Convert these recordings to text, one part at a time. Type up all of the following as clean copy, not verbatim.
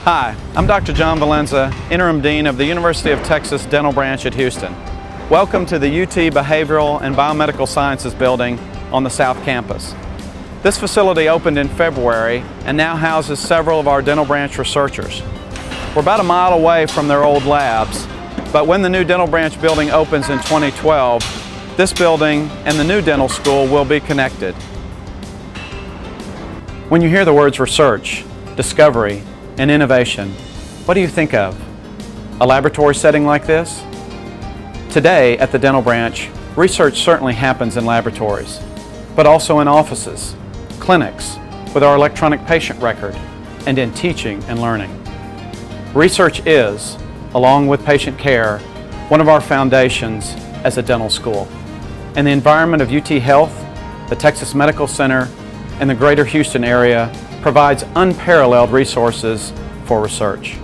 Hi, I'm Dr. John Valenza, Interim Dean of the University of Texas Dental Branch at Houston. Welcome to the UT Behavioral and Biomedical Sciences building on the South Campus. This facility opened in February and now houses several of our dental branch researchers. We're about a mile away from their old labs, but when the new dental branch building opens in 2012, this building and the new dental school will be connected. When you hear the words research, discovery, and innovation, what do you think of? A laboratory setting like this? Today at the dental branch, research certainly happens in laboratories, but also in offices, clinics, with our electronic patient record, and in teaching and learning. Research is, along with patient care, one of our foundations as a dental school. And the environment of UTHealth, the Texas Medical Center, and the greater Houston area provides unparalleled resources for research.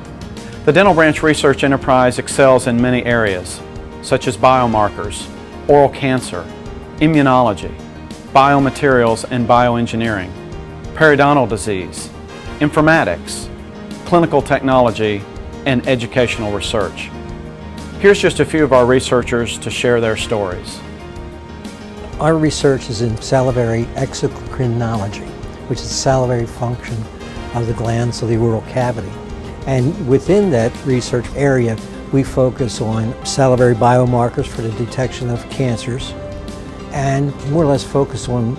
The dental branch research enterprise excels in many areas, such as biomarkers, oral cancer, immunology, biomaterials and bioengineering, periodontal disease, informatics, clinical technology, and educational research. Here's just a few of our researchers to share their stories. Our research is in salivary exocrinology, which is the salivary function of the glands of the oral cavity. And within that research area, we focus on salivary biomarkers for the detection of cancers and more or less focus on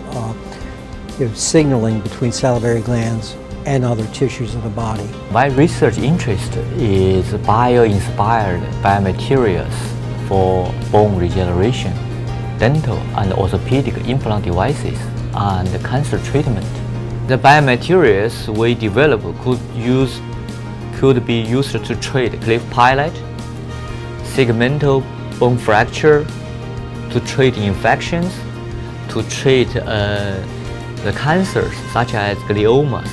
signaling between salivary glands and other tissues of the body. My research interest is bio-inspired biomaterials for bone regeneration, dental and orthopedic implant devices, and cancer treatment. The biomaterials we develop could be used to treat cliff palate, segmental bone fracture, to treat infections, to treat the cancers such as gliomas,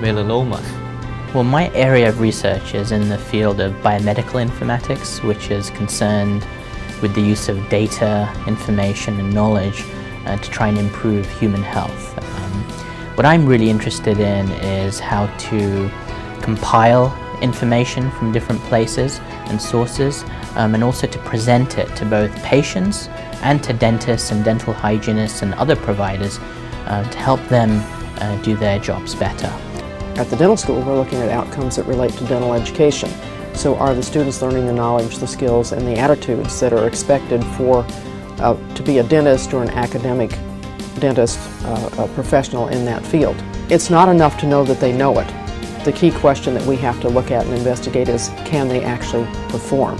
melanomas. Well, my area of research is in the field of biomedical informatics, which is concerned with the use of data, information and knowledge to try and improve human health. What I'm really interested in is how to compile information from different places and sources, and also to present it to both patients and to dentists and dental hygienists and other providers to help them do their jobs better. At the dental school, we're looking at outcomes that relate to dental education. So are the students learning the knowledge, the skills, and the attitudes that are expected for to be a dentist or an academic dentist, a professional in that field? It's not enough to know that they know it. The key question that we have to look at and investigate is, can they actually perform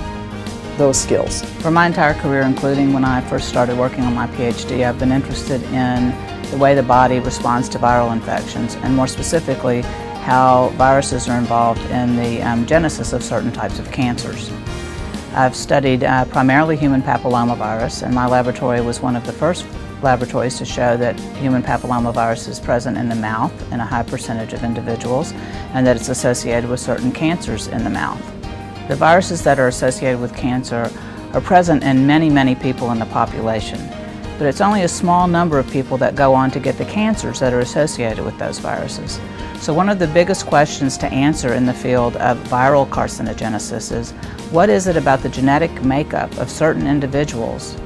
those skills? For my entire career, including when I first started working on my PhD, I've been interested in the way the body responds to viral infections, and more specifically, how viruses are involved in the genesis of certain types of cancers. I've studied primarily human papillomavirus, and my laboratory was one of the first laboratories to show that human papillomavirus is present in the mouth in a high percentage of individuals, and that it's associated with certain cancers in the mouth. The viruses that are associated with cancer are present in many, many people in the population, but it's only a small number of people that go on to get the cancers that are associated with those viruses. So one of the biggest questions to answer in the field of viral carcinogenesis is, what is it about the genetic makeup of certain individuals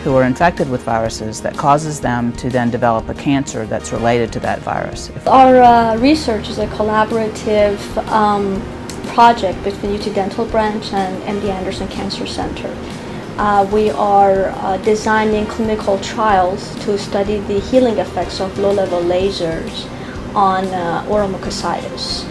who are infected with viruses that causes them to then develop a cancer that's related to that virus? Our research is a collaborative project between UT Dental Branch and MD Anderson Cancer Center. We are designing clinical trials to study the healing effects of low-level lasers on oral mucositis.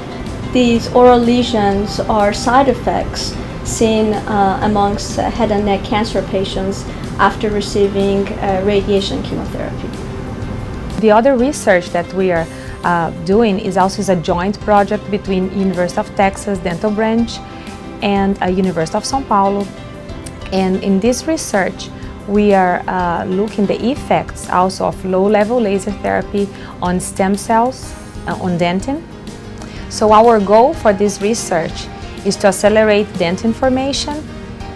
These oral lesions are side effects seen amongst head and neck cancer patients after receiving radiation chemotherapy. The other research that we are doing is also a joint project between University of Texas Dental Branch and University of São Paulo. And in this research, we are looking the effects also of low-level laser therapy on stem cells, on dentin. So our goal for this research is to accelerate dentin formation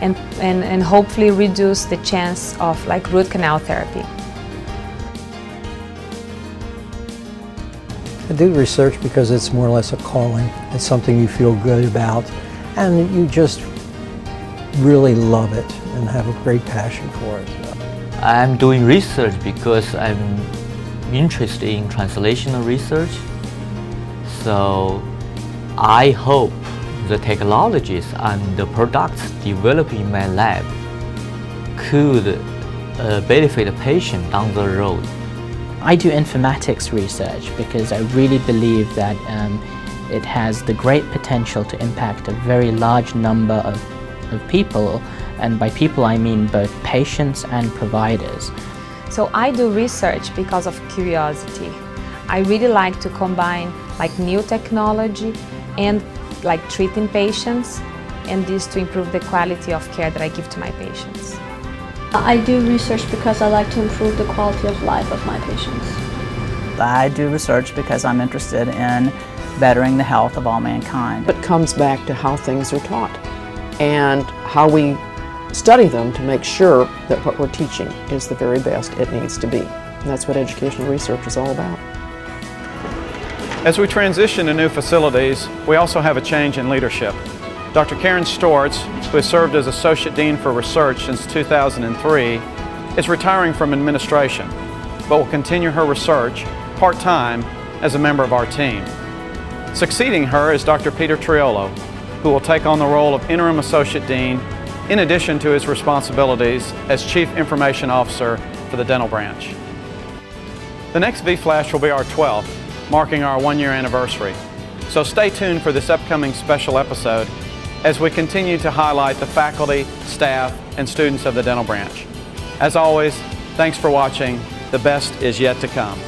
and hopefully reduce the chance of root canal therapy. I do research because it's more or less a calling. It's something you feel good about, and you just really love it and have a great passion for it. I'm doing research because I'm interested in translational research. So I hope the technologies and the products developed in my lab could benefit the patient down the road. I do informatics research because I really believe that it has the great potential to impact a very large number of people, and by people I mean both patients and providers. So I do research because of curiosity. I really like to combine like new technology and like treating patients, and this to improve the quality of care that I give to my patients. I do research because I like to improve the quality of life of my patients. I do research because I'm interested in bettering the health of all mankind. It comes back to how things are taught and how we study them to make sure that what we're teaching is the very best it needs to be. And that's what educational research is all about. As we transition to new facilities, we also have a change in leadership. Dr. Karen Storthz, who has served as Associate Dean for Research since 2003, is retiring from administration, but will continue her research part-time as a member of our team. Succeeding her is Dr. Peter Triolo, who will take on the role of Interim Associate Dean in addition to his responsibilities as Chief Information Officer for the dental branch. The next V-flash will be our 12th, marking our one-year anniversary. So stay tuned for this upcoming special episode as we continue to highlight the faculty, staff, and students of the dental branch. As always, thanks for watching. The best is yet to come.